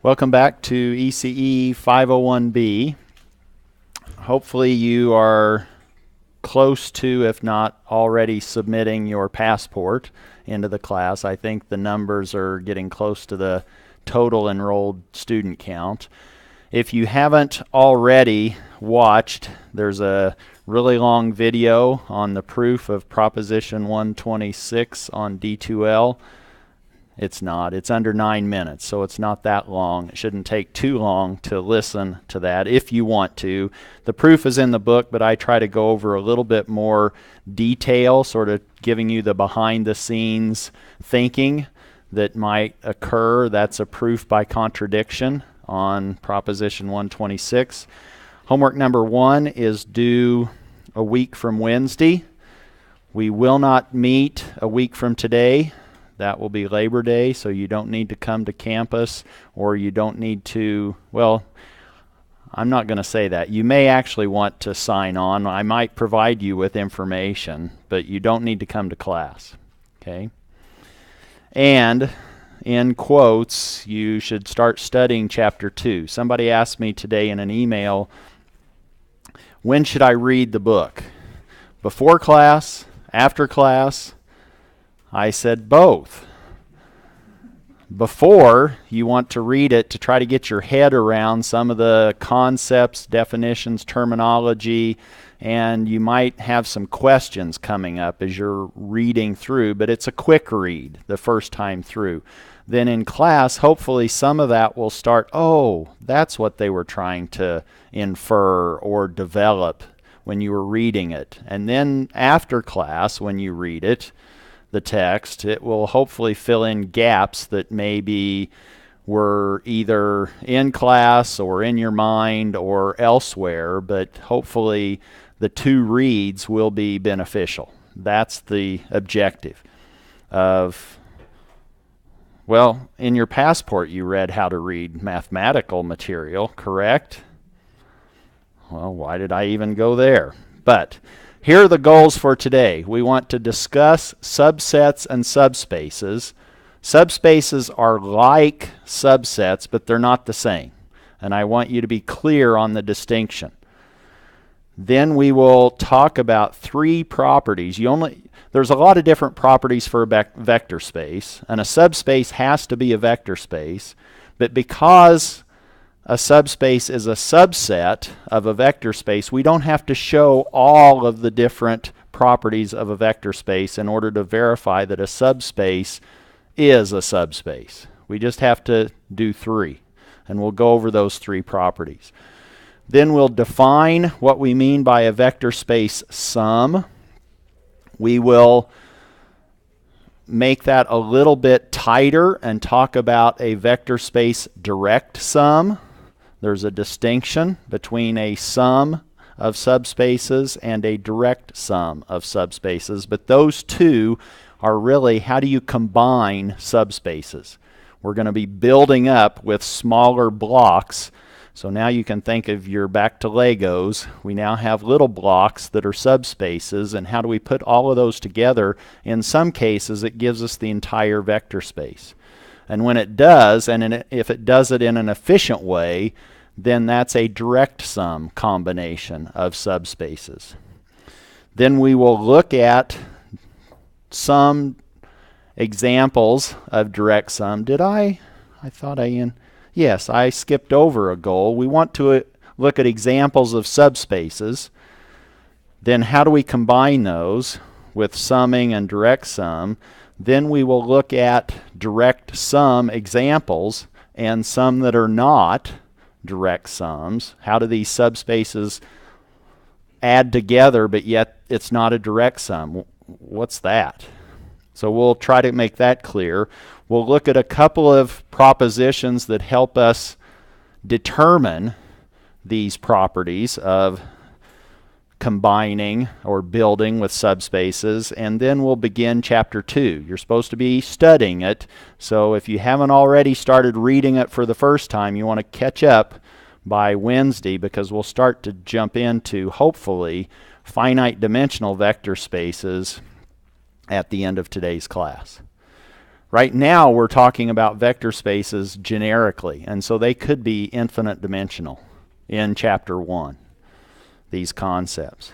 Welcome back to ECE 501B. Hopefully you are close to, if not already, submitting your passport into the class. I think the numbers are getting close to the total enrolled student count. If you haven't already watched, there's a really long video on the proof of Proposition 126 on D2L. It's not. It's under 9 minutes, so it's not that long. It shouldn't take too long to listen to that if you want to. The proof is in the book, but I try to go over a little bit more detail, sort of giving you the behind-the-scenes thinking that might occur. That's a proof by contradiction on Proposition 126. Homework number 1 is due a week from Wednesday. We will not meet a week from today. That will be Labor Day, so you don't need to come to campus, or you don't need to, well, I'm not going to say that. You may actually want to sign on. I might provide you with information, but you don't need to come to class, okay? And in quotes, you should start studying Chapter 2. Somebody asked me today in an email, when should I read the book? Before class? After class? I said both. Before, you want to read it to try to get your head around some of the concepts, definitions, terminology, and you might have some questions coming up as you're reading through, but it's a quick read the first time through. Then in class, hopefully some of that will start, oh, that's what they were trying to infer or develop when you were reading it. And then after class, when you read it, the text, it will hopefully fill in gaps that maybe were either in class or in your mind or elsewhere, but hopefully the two reads will be beneficial. That's the objective of, well, in your passport you read how to read mathematical material, correct? Well, why did I even go there? But here are the goals for today. We want to discuss subsets and subspaces. Subspaces are like subsets, but they're not the same. And I want you to be clear on the distinction. Then we will talk about 3 properties. There's a lot of different properties for a vector space, and a subspace has to be a vector space. But because a subspace is a subset of a vector space, we don't have to show all of the different properties of a vector space in order to verify that a subspace is a subspace. We just have to do 3, and we'll go over those 3 properties. Then we'll define what we mean by a vector space sum. We will make that a little bit tighter and talk about a vector space direct sum. There's a distinction between a sum of subspaces and a direct sum of subspaces, but those two are really how do you combine subspaces. We're going to be building up with smaller blocks, so now you can think of your back to Legos. We now have little blocks that are subspaces, and how do we put all of those together? In some cases, it gives us the entire vector space. And when it does, and if it does it in an efficient way, then that's a direct sum combination of subspaces. Then we will look at some examples of direct sum. Yes, I skipped over a goal. We want to look at examples of subspaces. Then how do we combine those with summing and direct sum? Then we will look at direct sum examples and some that are not direct sums. How do these subspaces add together, but yet it's not a direct sum? What's that? So we'll try to make that clear. We'll look at a couple of propositions that help us determine these properties of combining or building with subspaces, and then we'll begin Chapter 2. You're supposed to be studying it, so if you haven't already started reading it for the first time, you want to catch up by Wednesday, because we'll start to jump into, hopefully, finite dimensional vector spaces at the end of today's class. Right now we're talking about vector spaces generically, and so they could be infinite dimensional in chapter 1, these concepts.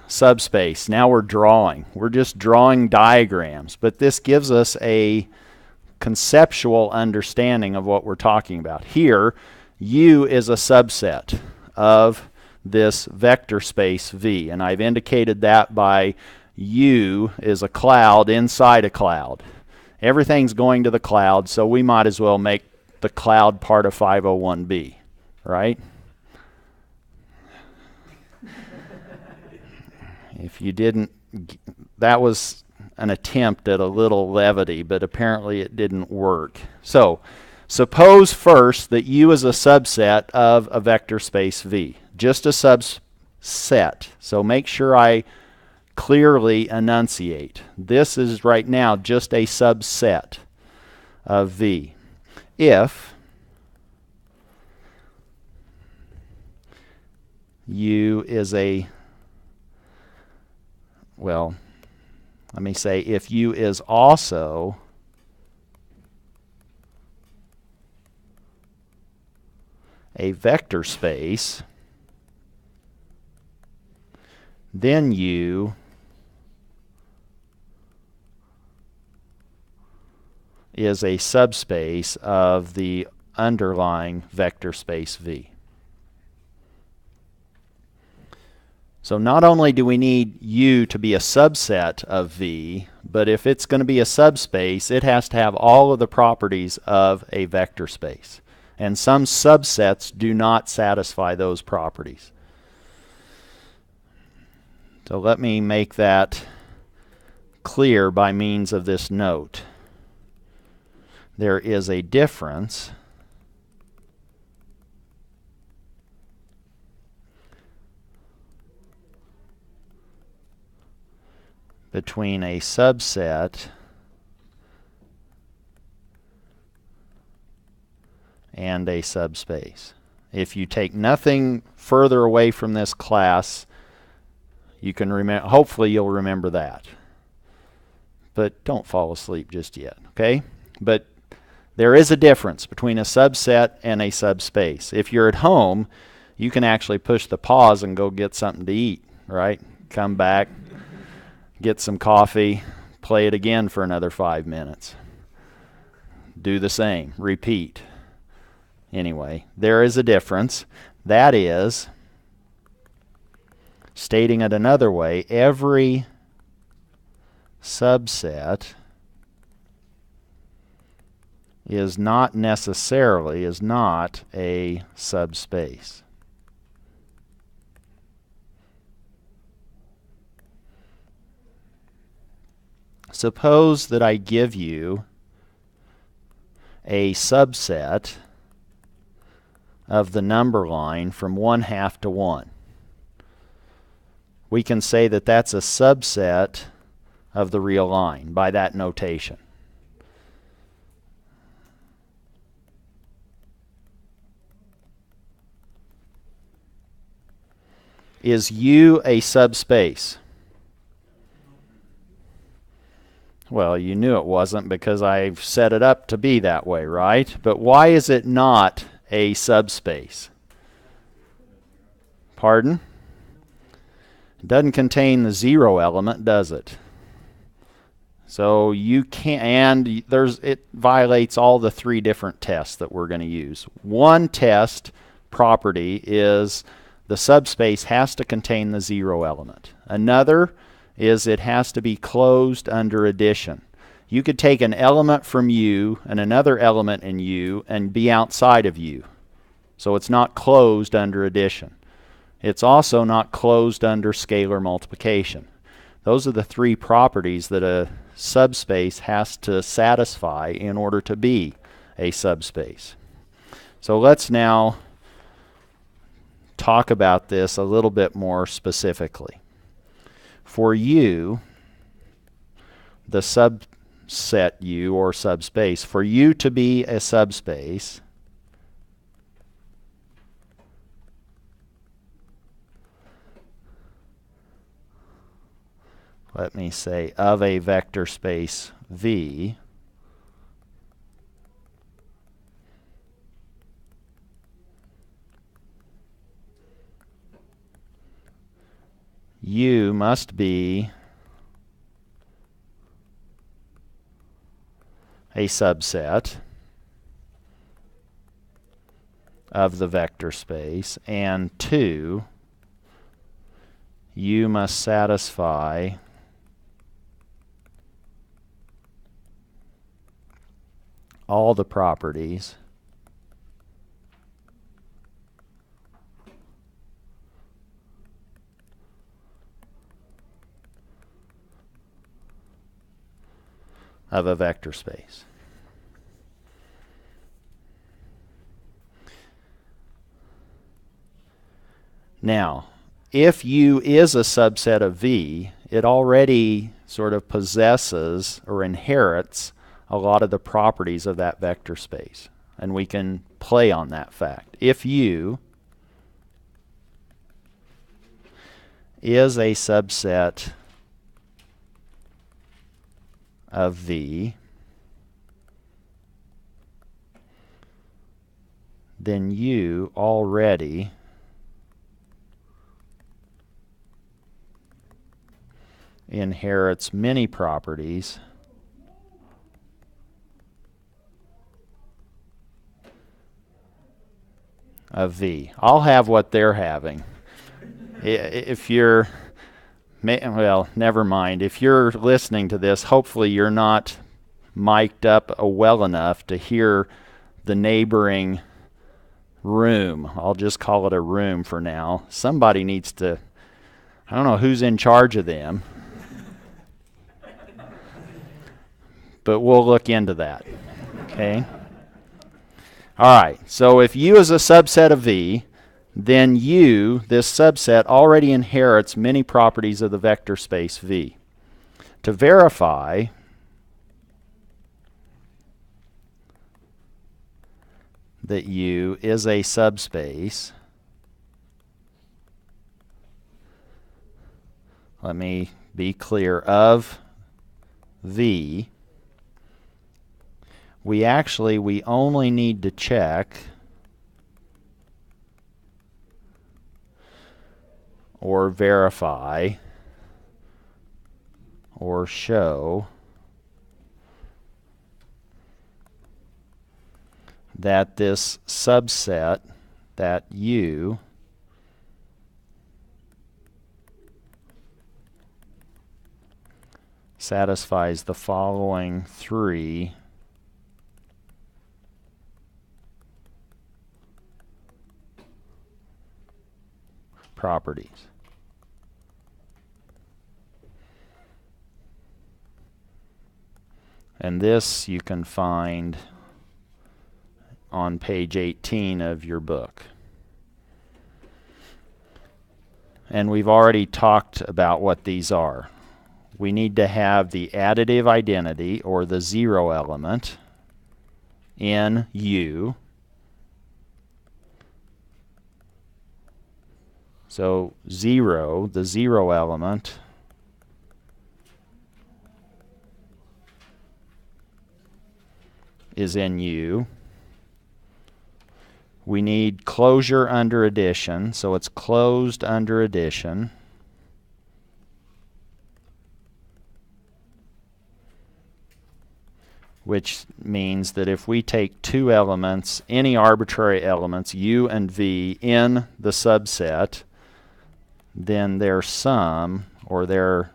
Subspace, now we're drawing. We're just drawing diagrams, but this gives us a conceptual understanding of what we're talking about. Here, U is a subset of this vector space V, and I've indicated that by U is a cloud inside a cloud. Everything's going to the cloud, so we might as well make the cloud part of 501b, right? If you didn't, that was an attempt at a little levity, but apparently it didn't work. So, suppose first that U is a subset of a vector space V, just a subset. So make sure I clearly enunciate. This is right now just a subset of V. If U is a, well, let me say if U is also a vector space, then U is a subspace of the underlying vector space V. So not only do we need U to be a subset of V, but if it's going to be a subspace, it has to have all of the properties of a vector space. And some subsets do not satisfy those properties. So let me make that clear by means of this note. There is a difference between a subset and a subspace. If you take nothing further away from this class, you can remember, hopefully you'll remember that. But don't fall asleep just yet, okay? But there is a difference between a subset and a subspace. If you're at home, you can actually push the pause and go get something to eat, right? Come back, get some coffee, play it again for another 5 minutes. Do the same, repeat. Anyway, there is a difference. That is, stating it another way, every subset is not necessarily, is not a subspace. Suppose that I give you a subset of the number line from 1/2 to 1. We can say that that's a subset of the real line by that notation. Is U a subspace? Well, you knew it wasn't because I've set it up to be that way, right? But why is it not a subspace? Pardon? It doesn't contain the 0 element, does it? So you can't, and it violates all the 3 different tests that we're going to use. One test property is the subspace has to contain the 0 element. Another is it has to be closed under addition. You could take an element from U and another element in U and be outside of U. So it's not closed under addition. It's also not closed under scalar multiplication. Those are the 3 properties that a subspace has to satisfy in order to be a subspace. So let's now talk about this a little bit more specifically. For U, the subset U or subspace, for U to be a subspace, let me say of a vector space V, U must be a subset of the vector space, and 2, U must satisfy all the properties of a vector space. Now, if U is a subset of V, it already sort of possesses or inherits a lot of the properties of that vector space. And we can play on that fact. If U is a subset of V, then U already inherits many properties of V. I'll have what they're having. If you're, well, never mind. If you're listening to this, hopefully you're not mic'd up well enough to hear the neighboring room. I'll just call it a room for now. Somebody needs to, I don't know who's in charge of them, but we'll look into that. Okay? All right, so if U is a subset of V, then U, this subset, already inherits many properties of the vector space V. To verify that U is a subspace, let me be clear, of V, we only need to check or verify or show that this subset, that U, satisfies the following 3 properties. And this you can find on page 18 of your book. And we've already talked about what these are. We need to have the additive identity, or the 0 element, in U. So 0, the 0 element, is in U. We need closure under addition, so it's closed under addition. Which means that if we take 2 elements, any arbitrary elements, U and V, in the subset, then their sum, or their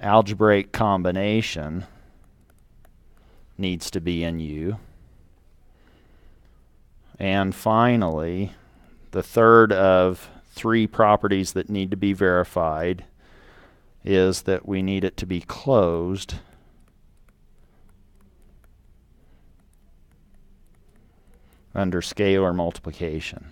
algebraic combination, needs to be in U. And finally, the third of 3 properties that need to be verified is that we need it to be closed under scalar multiplication.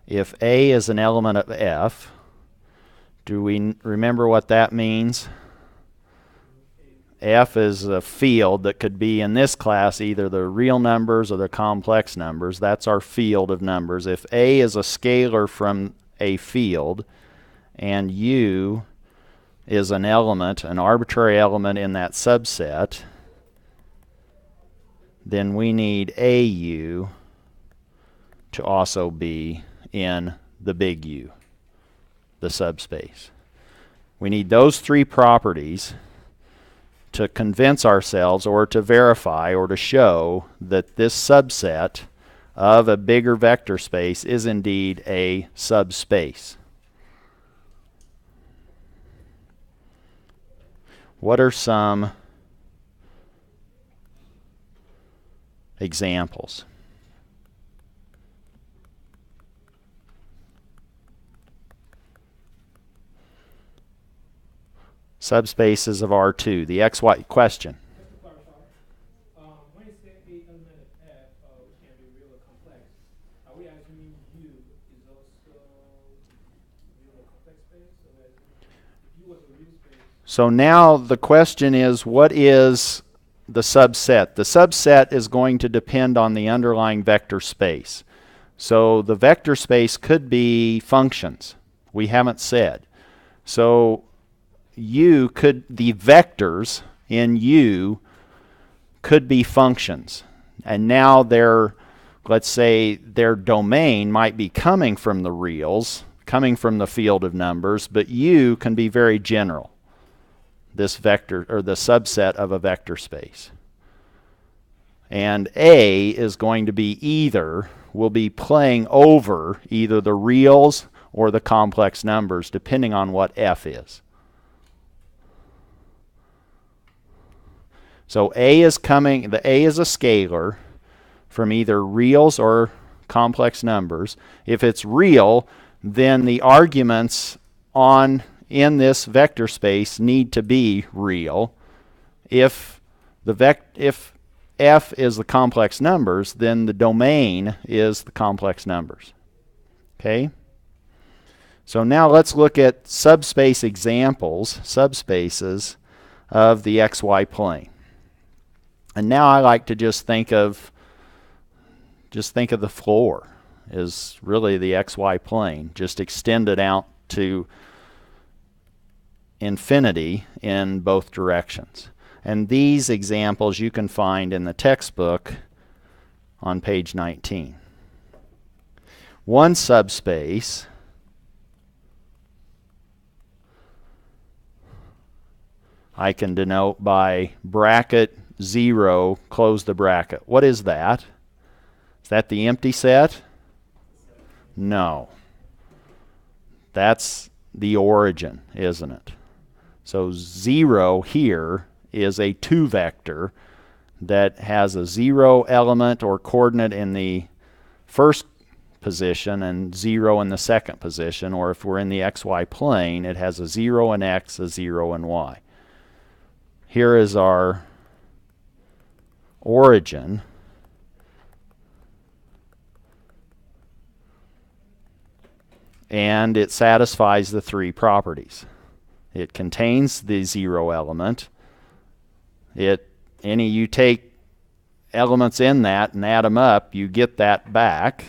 If A is an element of F, do we remember what that means? F is a field that could be in this class either the real numbers or the complex numbers. That's our field of numbers. If A is a scalar from a field and U is an element, an arbitrary element in that subset, then we need AU to also be in the big U, the subspace. We need those three properties to convince ourselves or to verify or to show that this subset of a bigger vector space is indeed a subspace. What are some examples? Subspaces of R2. The XY question. Just to clarify, when you say a element of F, which can be real or complex, are we assuming U is also real or complex space? So that if U was a real space. So now the question is, what is the subset? The subset is going to depend on the underlying vector space. So the vector space could be functions. We haven't said. So the vectors in U could be functions. And now let's say their domain might be coming from the reals, coming from the field of numbers, but U can be very general. This vector, or the subset of a vector space. And A is going to be will be playing over either the reals or the complex numbers, depending on what F is. So A is the A is a scalar from either reals or complex numbers. If it's real, then the arguments in this vector space need to be real. If F is the complex numbers, then the domain is the complex numbers. Okay? So now let's look at subspace examples, subspaces of the XY plane. And now I like to just think of the floor as really the XY plane, just extend it out to infinity in both directions. And these examples you can find in the textbook on page 19. One subspace I can denote by bracket 0, close the bracket. What is that? Is that the empty set? No. That's the origin, isn't it? So 0 here is a 2 vector that has a 0 element or coordinate in the first position and 0 in the second position, or if we're in the XY plane, it has a 0 in X, a 0 in Y. Here is our origin. And it satisfies the three properties. It contains the 0 element. You take elements in that and add them up, you get that back,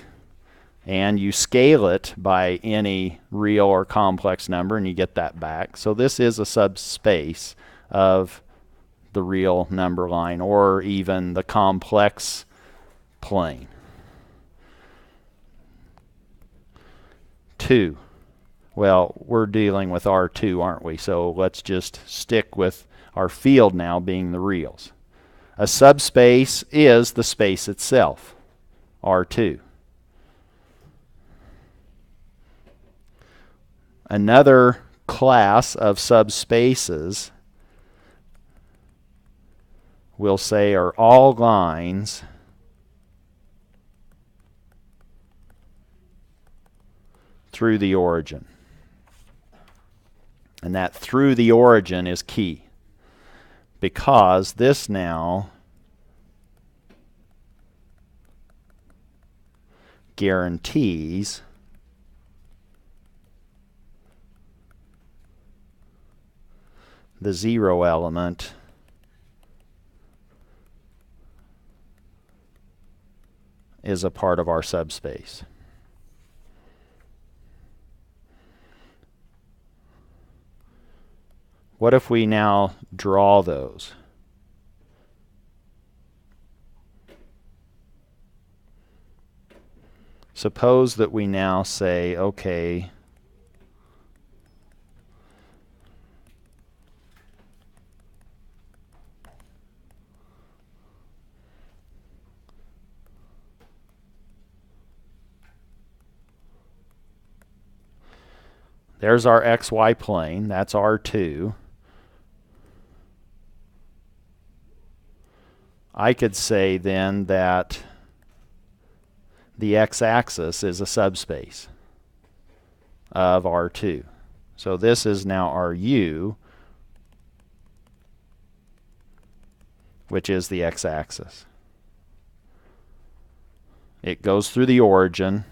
and you scale it by any real or complex number, and you get that back. So this is a subspace of the real number line, or even the complex plane. 2. Well, we're dealing with R2, aren't we? So let's just stick with our field now being the reals. A subspace is the space itself, R2. Another class of subspaces we'll say are all lines through the origin. And that through the origin is key, because this now guarantees the 0 element is a part of our subspace. What if we now draw those? Suppose that we now say, okay, there's our xy plane, that's R2. I could say then that the x-axis is a subspace of R2. So this is now our U, which is the x-axis. It goes through the origin,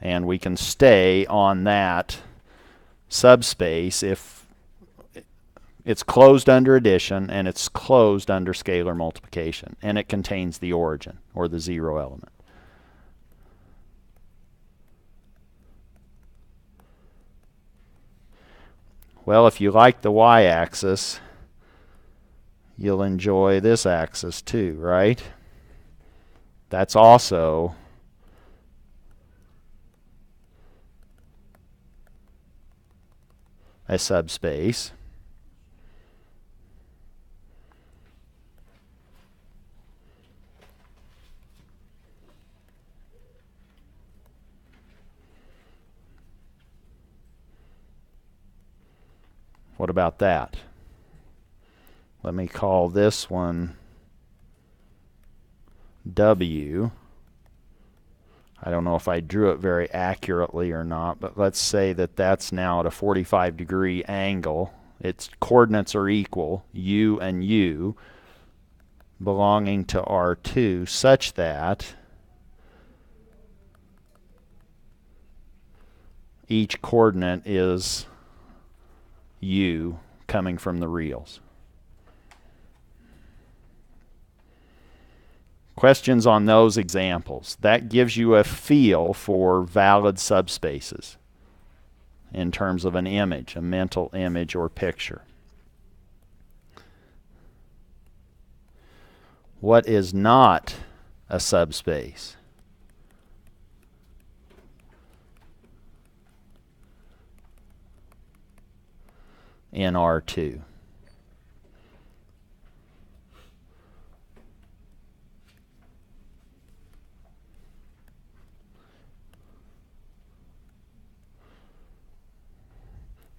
and we can stay on that subspace if it's closed under addition and it's closed under scalar multiplication, and it contains the origin or the zero element. Well, if you like the y-axis, you'll enjoy this axis too, right? That's also a subspace. What about that? Let me call this one W. I don't know if I drew it very accurately or not, but let's say that that's now at a 45-degree angle. Its coordinates are equal, U and U, belonging to R2, such that each coordinate is U coming from the reals. Questions on those examples? That gives you a feel for valid subspaces in terms of an image, a mental image or picture. What is not a subspace? In R2.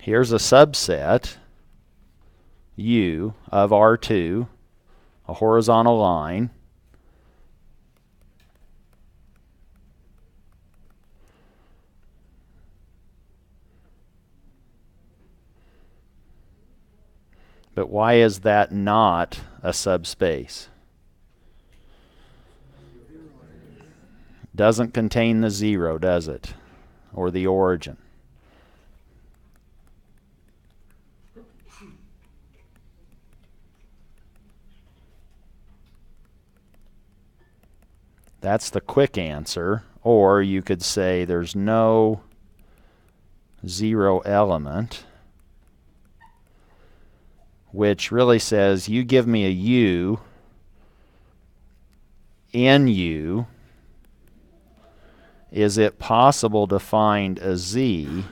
Here's a subset, U, of R2, a horizontal line. But why is that not a subspace? Doesn't contain the zero, does it? Or the origin. That's the quick answer. Or you could say there's no zero element, which really says you give me a U in U. Is it possible to find a Z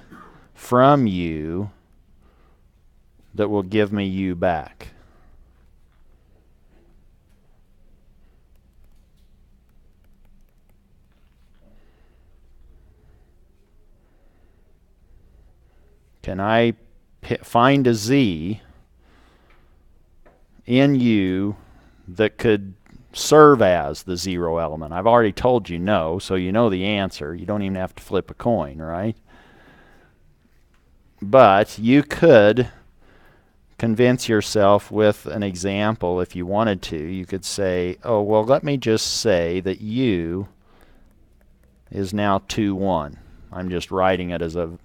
from U that will give me U back? Can I find a Z in U that could serve as the zero element? I've already told you no, so you know the answer. You don't even have to flip a coin, right? But you could convince yourself with an example if you wanted to. You could say, oh, well, let me just say that U is now 2, 1. I'm just writing it as a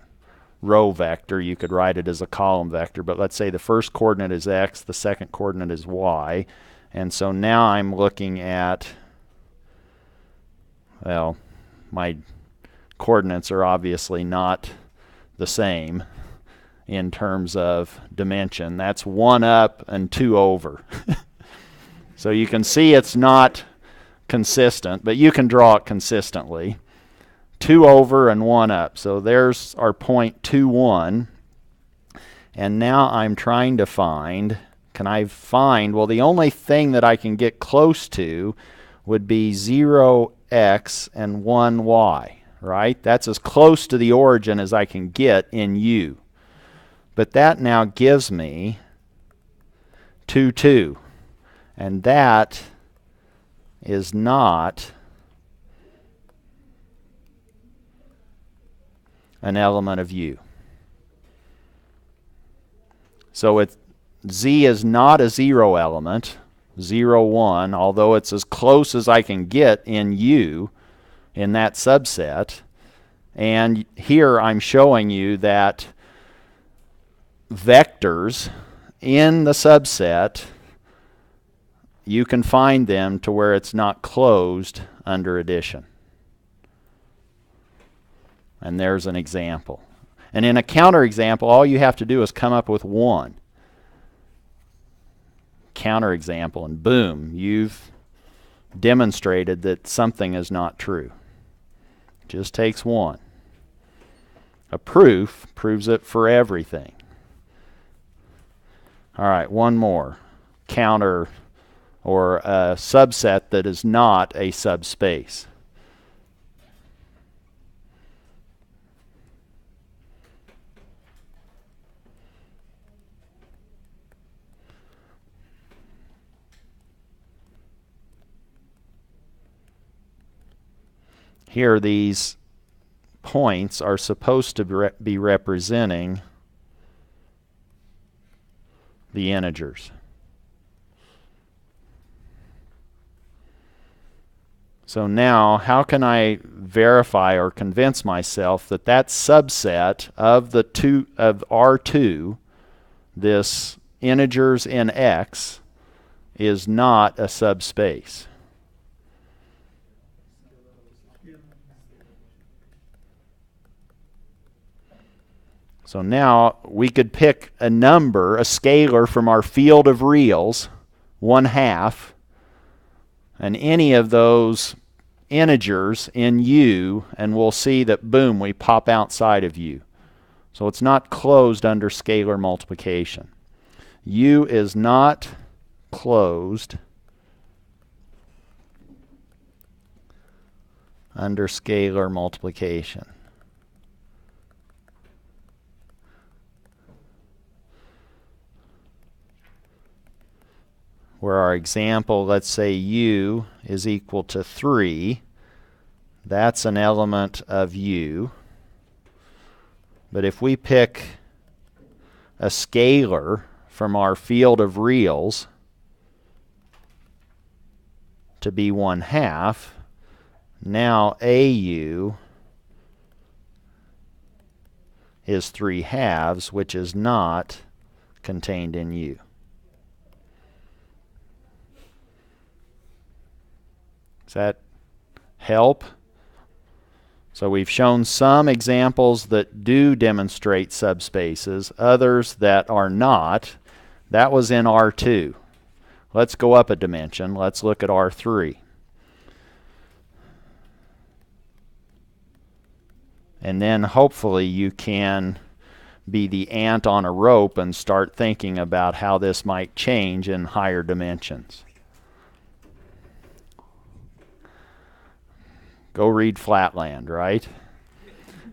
row vector. You could write it as a column vector, but let's say the first coordinate is x, the second coordinate is y, and so now I'm looking at, well, my coordinates are obviously not the same in terms of dimension. That's 1 up and 2 over. So you can see it's not consistent, but you can draw it consistently. 2 over and 1 up. So there's our point 2, 1. And now I'm trying to find, well, the only thing that I can get close to would be 0x and 1y, right? That's as close to the origin as I can get in U. But that now gives me 2, 2. And that is not an element of U. So Z is not a 0 element, 0, 1, although it's as close as I can get in U in that subset. And here I'm showing you that vectors in the subset, you can find them to where it's not closed under addition. And there's an example. And in a counterexample, all you have to do is come up with one counterexample, and boom, you've demonstrated that something is not true. It just takes one. A proof proves it for everything. All right, one more. Counter or a subset that is not a subspace. Here, these points are supposed to be representing the integers. So now, how can I verify or convince myself that that subset of the of R2, this integers in X, is not a subspace? So now we could pick a number, a scalar from our field of reals, 1/2, and any of those integers in U, and we'll see that, boom, we pop outside of U. So it's not closed under scalar multiplication. U is not closed under scalar multiplication. Where our example, let's say U is equal to 3, that's an element of U. But if we pick a scalar from our field of reals to be 1/2, now AU is 3/2, which is not contained in U. Does that help? So we've shown some examples that do demonstrate subspaces, others that are not. That was in R2. Let's go up a dimension. Let's look at R3. And then hopefully you can be the ant on a rope and start thinking about how this might change in higher dimensions. Go read Flatland, right?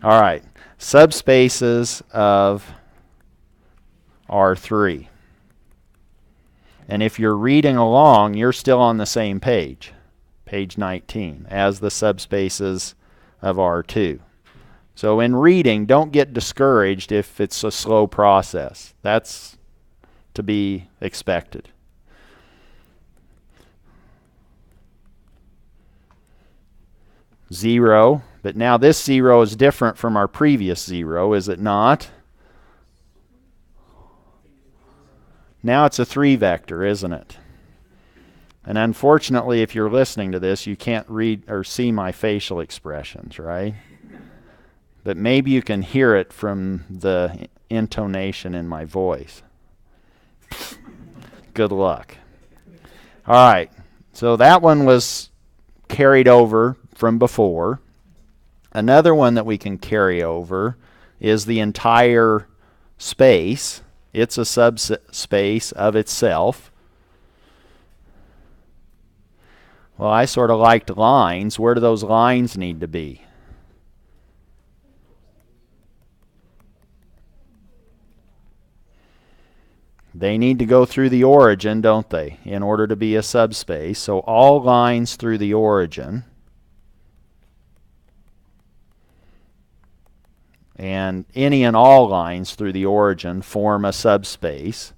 All right. Subspaces of R3. And if you're reading along, you're still on the same page, page 19, as the subspaces of R2. So in reading, don't get discouraged if it's a slow process. That's to be expected. Zero, but now this 0 is different from our previous 0, is it not? Now it's a 3 vector, isn't it? And unfortunately, if you're listening to this, you can't read or see my facial expressions, right? But maybe you can hear it from the intonation in my voice. Good luck. All right, so that one was carried over from before. Another one that we can carry over is the entire space. It's a subspace of itself. Well, I sort of liked lines. Where do those lines need to be? They need to go through the origin, don't they, in order to be a subspace. So all lines through the origin. And any and all lines through the origin form a subspace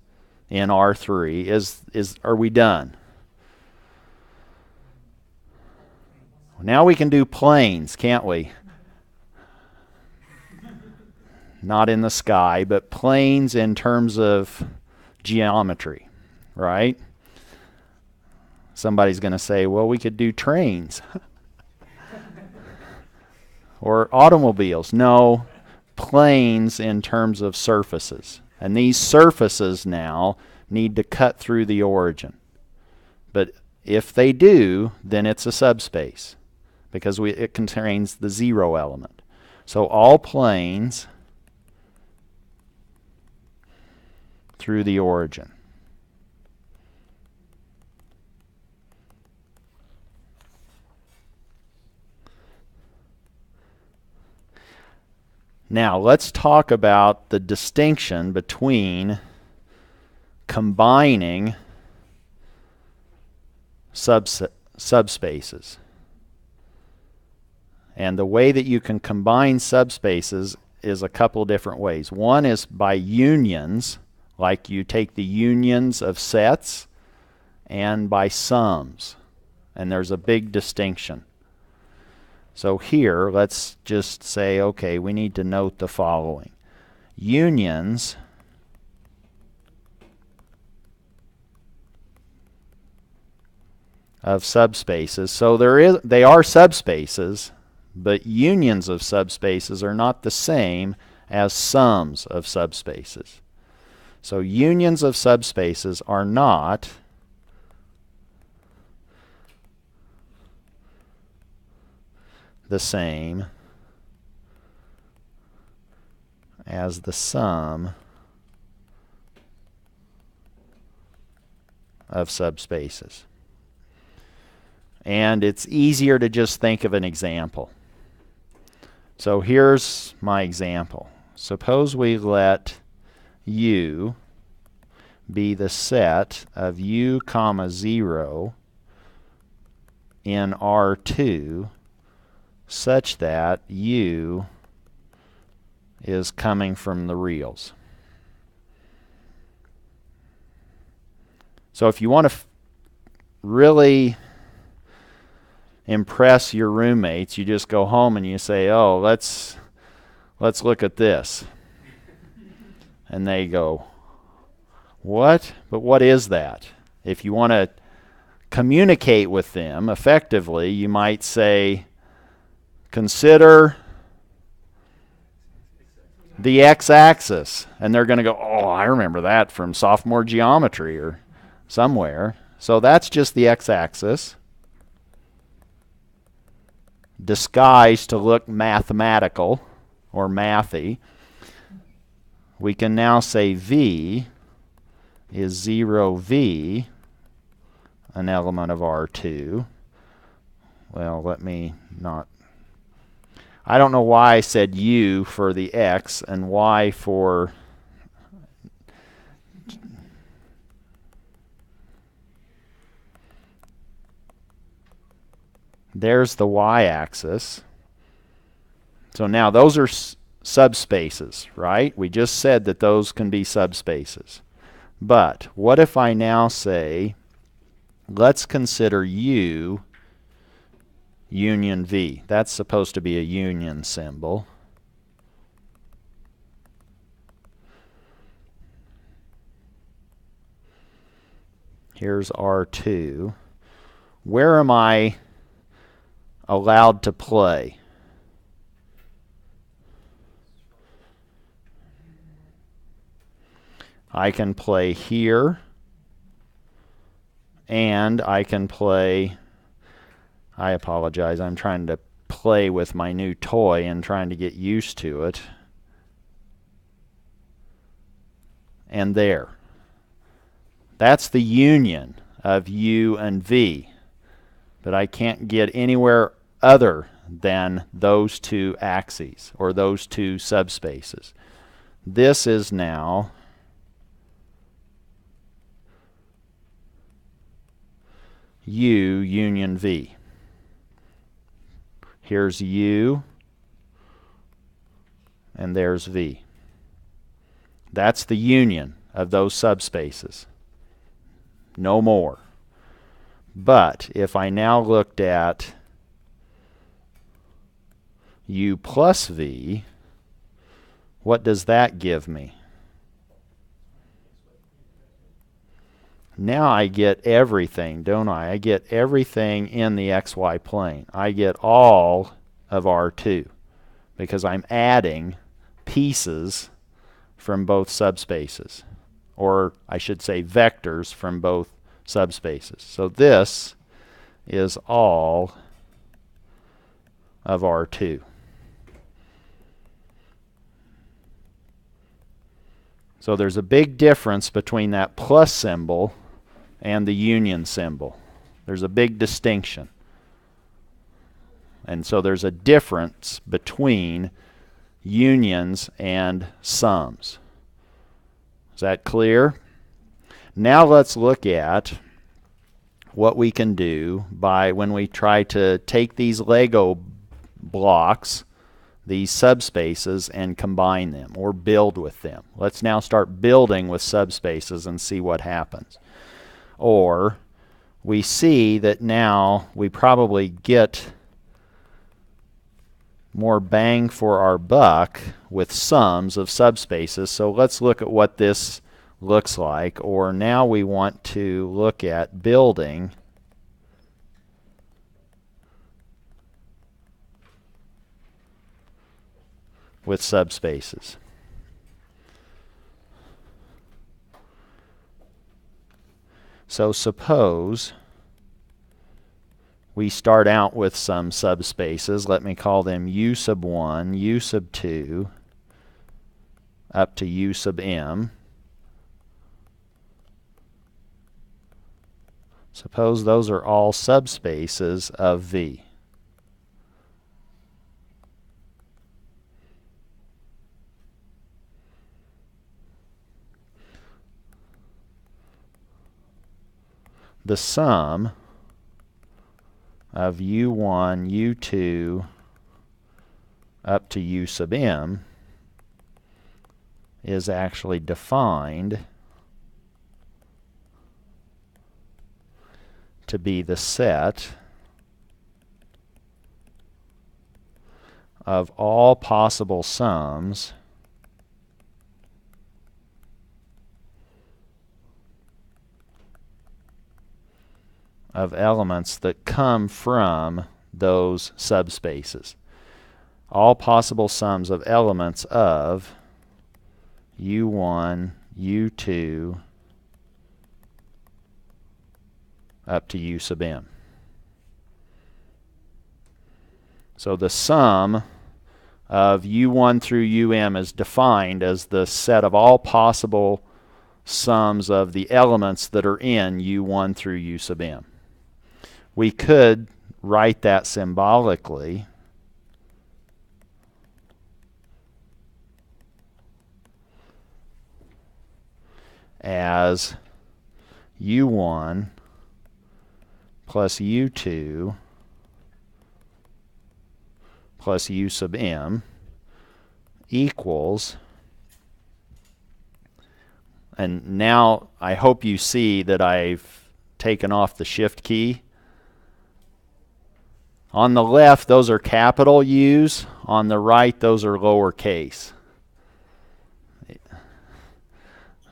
in R3. Are we done? Now we can do planes, can't we? Not in the sky, but planes in terms of geometry, right? Somebody's going to say, well, we could do trains or automobiles. No, planes in terms of surfaces. And these surfaces now need to cut through the origin. But if they do, then it's a subspace because it contains the zero element. So all planes through the origin. Now let's talk about the distinction between combining subspaces. And the way that you can combine subspaces is a couple different ways. One is by unions, like you take the unions of sets, and by sums. And there's a big distinction. So here, let's just say, okay, we need to note the following. Unions of subspaces. So they are subspaces, but unions of subspaces are not the same as sums of subspaces. So unions of subspaces are not the same as the sum of subspaces. And it's easier to just think of an example. So here's my example. Suppose we let U be the set of U comma 0 in R2 such that U is coming from the reals. So if you want to really impress your roommates, you just go home and you say, oh, let's look at this. And they go, what? But what is that? If you want to communicate with them effectively, you might say, consider the x-axis. And they're going to go, oh, I remember that from sophomore geometry or somewhere. So that's just the x-axis, disguised to look mathematical or mathy. We can now say V is 0V, an element of R2. Well, let me not. I don't know why I said U for the X and Y for. There's the y-axis. So now those are subspaces, right? We just said that those can be subspaces. But what if I now say, let's consider U union V. That's supposed to be a union symbol. Here's R2. where am I allowed to play? I can play here, and I can play, I apologize, I'm trying to play with my new toy and trying to get used to it. And there. That's the union of U and V. But I can't get anywhere other than those two axes, or those two subspaces. This is now U union V. Here's U, and there's V. That's the union of those subspaces. No more. But if I now looked at U plus V, what does that give me? Now I get everything, don't I? I get everything in the xy plane. I get all of R2 because I'm adding pieces from both subspaces, or I should say vectors from both subspaces. So this is all of R2. So there's a big difference between that plus symbol and the union symbol. There's a big distinction. And so there's a difference between unions and sums. Is that clear? Now let's look at what we can do by when we try to take these Lego blocks, these subspaces, and combine them or build with them. Let's now start building with subspaces and see what happens. Or we see that now we probably get more bang for our buck with sums of subspaces. So let's look at what this looks like. Or now we want to look at building with subspaces. So suppose we start out with some subspaces. Let me call them U sub 1, U sub 2, up to U sub m. Suppose those are all subspaces of V. The sum of U1, U2, up to U sub m is actually defined to be the set of all possible sums of elements that come from those subspaces. All possible sums of elements of U1, U2, up to U sub m. So the sum of U1 through UM is defined as the set of all possible sums of the elements that are in U1 through U sub m. We could write that symbolically as U1 plus U2 plus U sub m equals, and now I hope you see that I've taken off the shift key. On the left, those are capital U's. On the right, those are lowercase.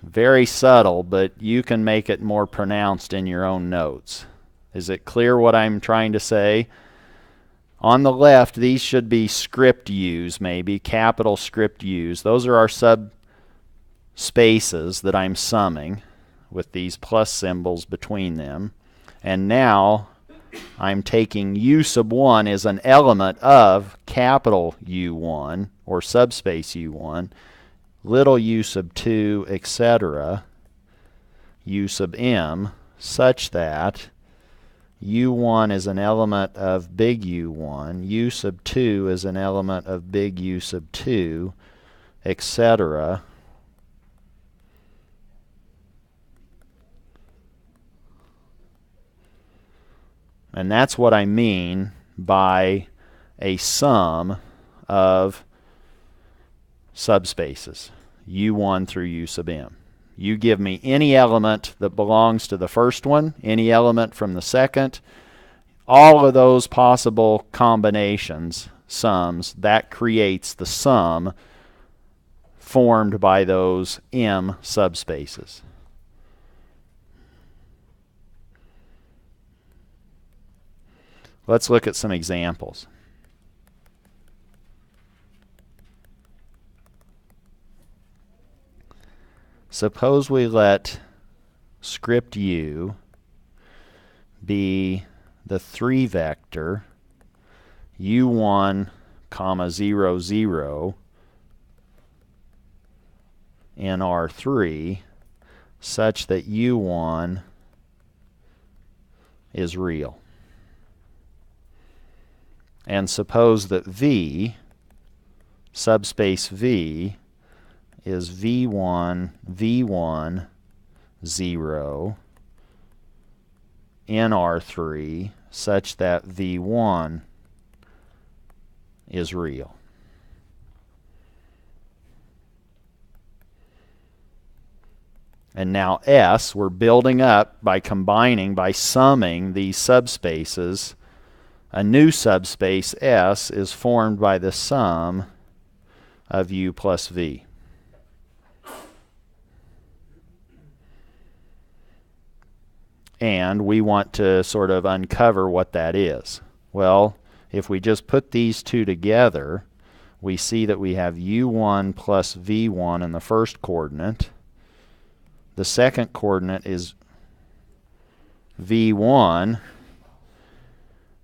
Very subtle, but you can make it more pronounced in your own notes. Is it clear what I'm trying to say? On the left, these should be script U's, maybe, capital script U's. Those are our subspaces that I'm summing with these plus symbols between them. And now I'm taking U sub 1 as an element of capital U1, or subspace U1, little u sub 2, etc., u sub m, such that U1 is an element of big U1, U sub 2 is an element of big U sub 2, etc. And that's what I mean by a sum of subspaces, U1 through U sub m. You give me any element that belongs to the first one, any element from the second, all of those possible combinations, sums, that creates the sum formed by those M subspaces. Let's look at some examples. Suppose we let script U be the 3 vector U1, comma 0, 0 in R3 such that U1 is real. And suppose that V, subspace V, is V1, V1, 0 in R3 such that V1 is real. And now S, we're building up by combining, by summing these subspaces. A new subspace S is formed by the sum of U plus V. And we want to sort of uncover what that is. Well, if we just put these two together, we see that we have U1 plus V1 in the first coordinate. The second coordinate is V1.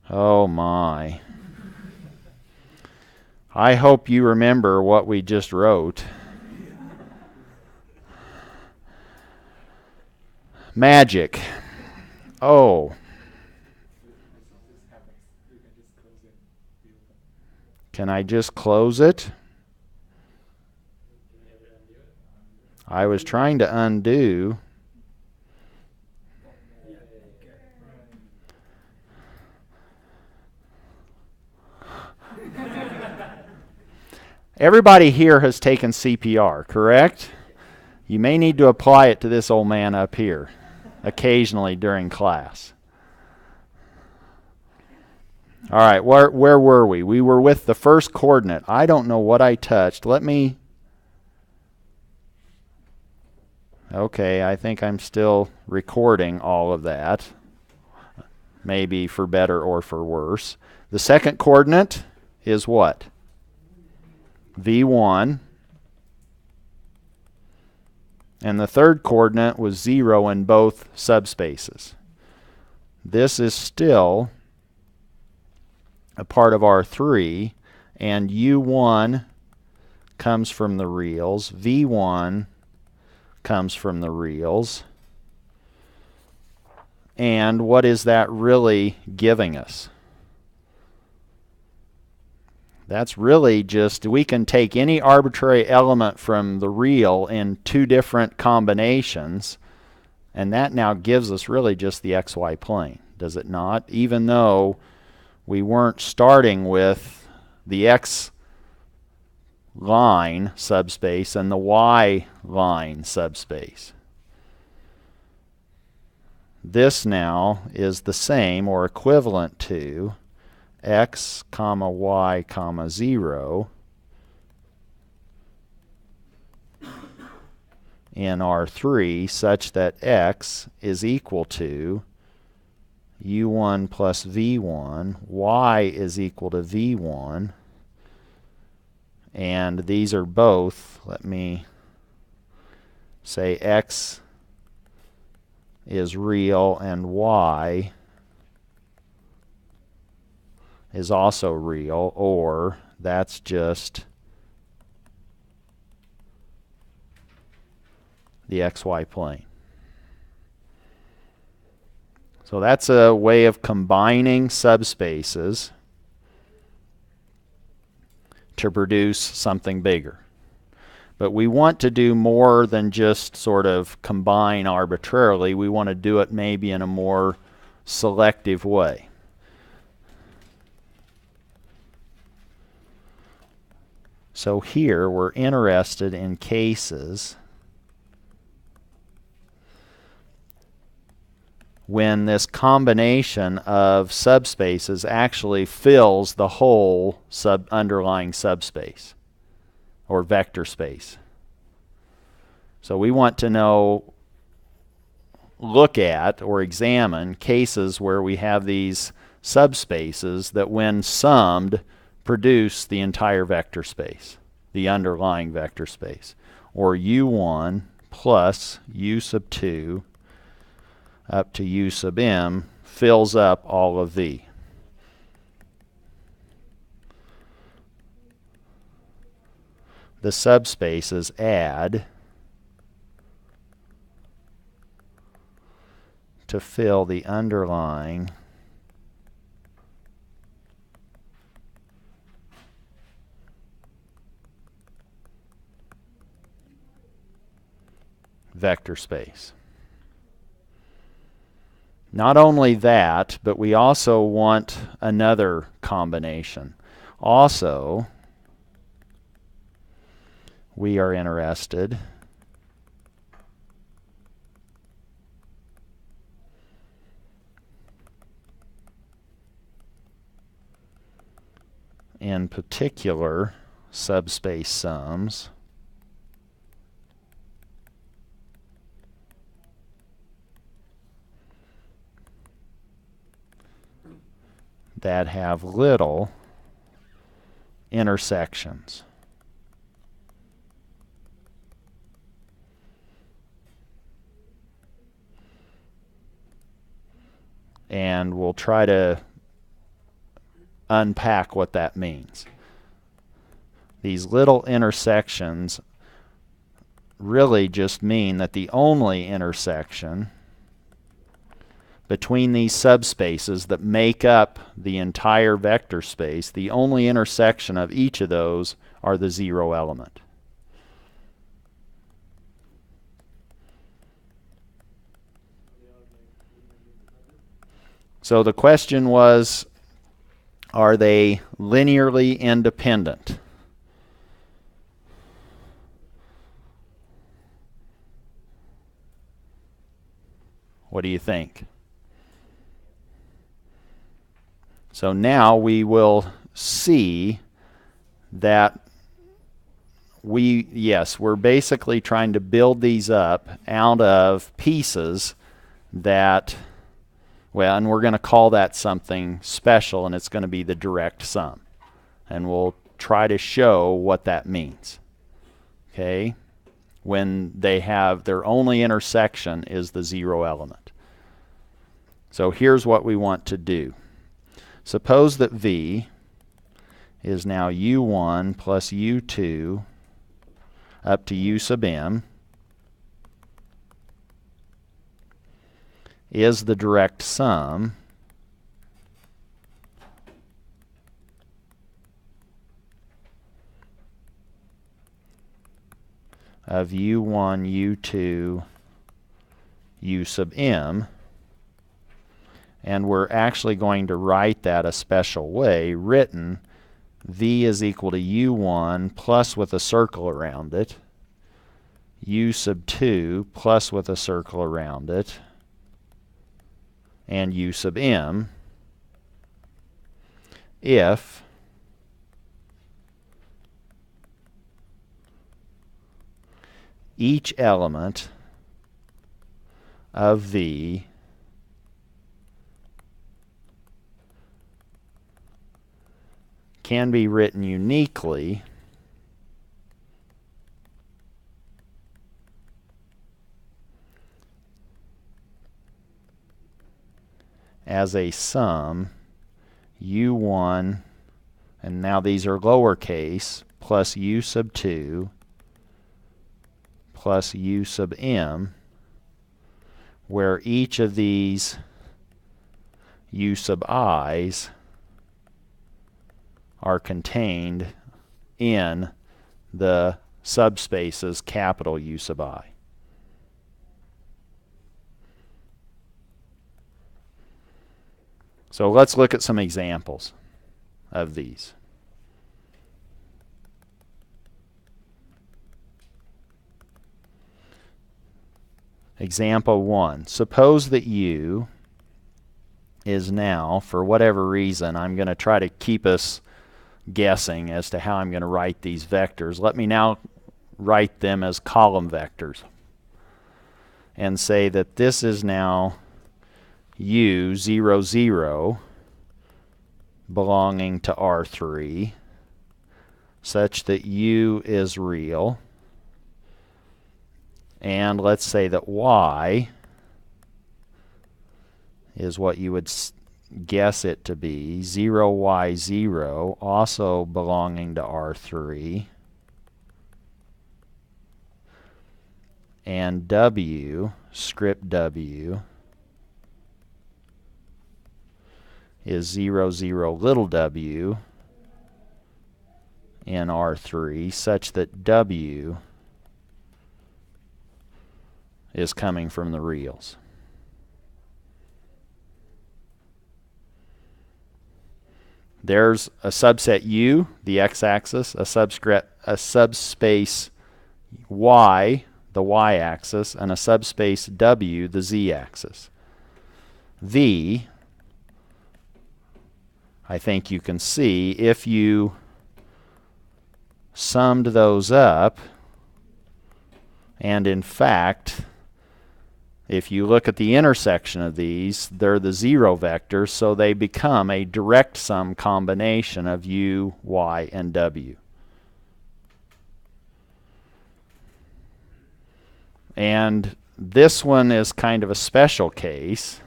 Oh my. I hope you remember what we just wrote. Magic. Oh. Can I just close it? I was trying to undo. Everybody here has taken CPR, correct? You may need to apply it to this old man up here occasionally during class. All right, where were we? We were with the first coordinate. I don't know what I touched. Let me... Okay, I think I'm still recording all of that. Maybe for better or for worse. The second coordinate is what? V1. And the third coordinate was 0 in both subspaces. This is still a part of R3, and U1 comes from the reals, V1 comes from the reals. And what is that really giving us? That's really just, we can take any arbitrary element from the real in two different combinations, and that now gives us really just the xy plane, does it not? Even though we weren't starting with the x line subspace and the y line subspace. This now is the same or equivalent to x comma y comma 0 in R3 such that x is equal to u1 plus v1, y is equal to v1, and these are both, let me say x is real and y is also real, or that's just the xy plane. So that's a way of combining subspaces to produce something bigger. But we want to do more than just sort of combine arbitrarily. We want to do it maybe in a more selective way. So here we're interested in cases when this combination of subspaces actually fills the whole underlying subspace or vector space. So we want to look at or examine cases where we have these subspaces that when summed produce the entire vector space, the underlying vector space, or u1 plus u sub 2 up to u sub m fills up all of v. The subspaces add to fill the underlying vector space. Not only that, but we also want another combination. Also, we are interested in particular subspace sums that have little intersections. And we'll try to unpack what that means. These little intersections really just mean that the only intersection between these subspaces that make up the entire vector space, the only intersection of each of those are the zero element. So the question was, are they linearly independent? What do you think? So now we will see that we're basically trying to build these up out of pieces that, well, and we're going to call that something special, and it's going to be the direct sum. And we'll try to show what that means. Okay? When they have their only intersection is the zero element. So here's what we want to do. Suppose that V is now u1 plus u2 up to u sub m is the direct sum of u1, u2, u sub m. And we're actually going to write that a special way, written V is equal to u1 plus with a circle around it, u sub 2 plus with a circle around it, and u sub m if each element of V can be written uniquely as a sum u1, and now these are lowercase, plus u sub 2 plus u sub m, where each of these u sub i's are contained in the subspaces capital U sub I. So let's look at some examples of these. Example 1. Suppose that U is now, for whatever reason, I'm going to try to keep us guessing as to how I'm going to write these vectors. Let me now write them as column vectors and say that this is now U 0, 0 belonging to R3 such that U is real, and let's say that Y is what you would guess it to be, 0y 0, also belonging to R3, and W, script W, is 0, 0, little w in R3, such that W is coming from the reals. There's a subset U, the x-axis, a subspace Y, the y-axis, and a subspace W, the z-axis. V, I think you can see, if you summed those up, and in fact, if you look at the intersection of these, they're the zero vectors, so they become a direct sum combination of U, Y, and W. And this one is kind of a special case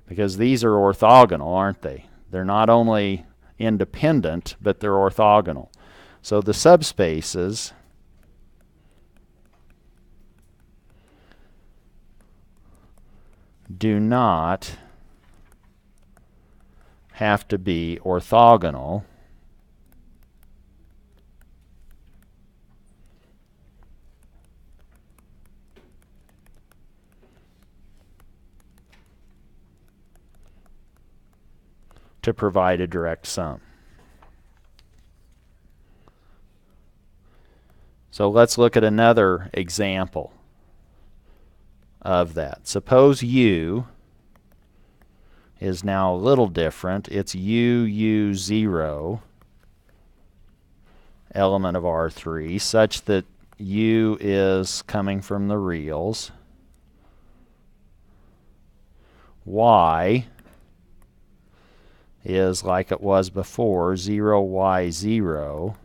because these are orthogonal, aren't they? They're not only independent, but they're orthogonal. So the subspaces do not have to be orthogonal to provide a direct sum. So let's look at another example of that. Suppose U is now a little different. It's U 0 element of R3 such that U is coming from the reals. Y is like it was before, 0y 0